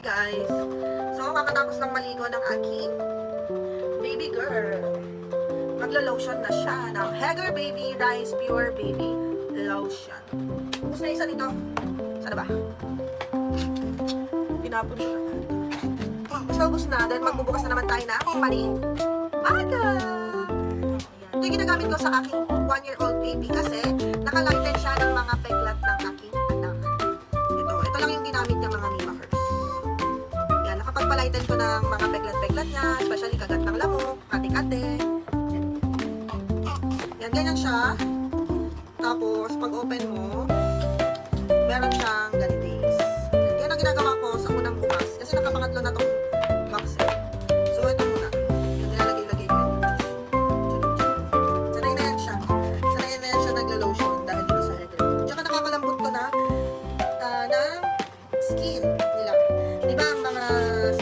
Guys, so kakatapos lang maligo ng aking baby girl. Maglo-lotion na siya ng Hegger Baby Rice Pure Baby Lotion. Tapos na isa nito. Sana ba? Tinapon siya. Basta ubos na. Then magbubukas na naman tayo ng panibaga. Ito yung ginagamit ko sa aking 1-year-old baby kasi nakalighten siya ng mga peklat ng aking anak. Ito lang yung ginamit niya mga Mimahers. Pagpalighten ko ng mga peklat-peklat niya, especially kagat ng lamok, ate-ate. Yan, ganyan siya. Tapos, pag open mo, meron siyang ganitings. Yan ang ginagawa ko sa unang bukas. Kasi nakapangatlo na itong box. So, ito muna. Yung nilalagay-lagay ko. Sanay na yan siya. Sanay na yan siya naglo-lotion dahil dito sa Hegger. Tsaka nakakalambot ko na ng skin nila. Diba ang mga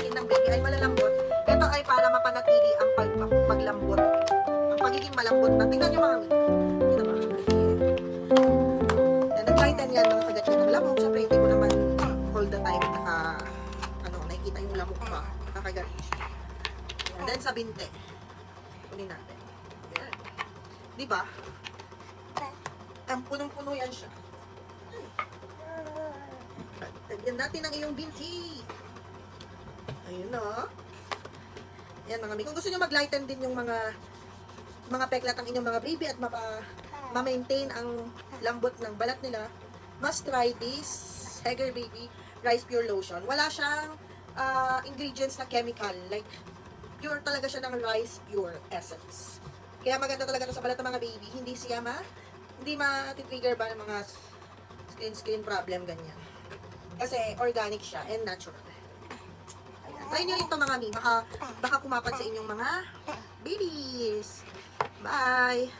skin ng baby ay malalambot? Ito ay para mapanatili ang paglambot. Ang pagiging malambot na. Tingnan nyo mga mami. Ito mga mami. Nag-lighten yan, mga kagat yan ng lamok. Siyempre, hindi mo naman all the time nakikita yung lamok pa. Nakakagat siya. And then, sa binte. Kunin natin. Yan. Diba? Ang punong-puno yan siya. Lagyan natin ang iyong binti. Ayun na. Yan mga mi. Kung gusto nyo mag-lighten din yung mga peklat ng inyong mga baby at ma-maintain ang lambot ng balat nila, must try this Hegger Baby Rice Pure Lotion. Wala siyang ingredients na chemical. Like, pure talaga siya ng rice pure essence. Kaya maganda talaga ito sa balat ng mga baby. Hindi matitrigger ba ng mga skin problem, ganyan. Kasi organic siya and natural. Ayan. Try nyo rin ito mga mi. Baka kumapan sa inyong mga babies. Bye!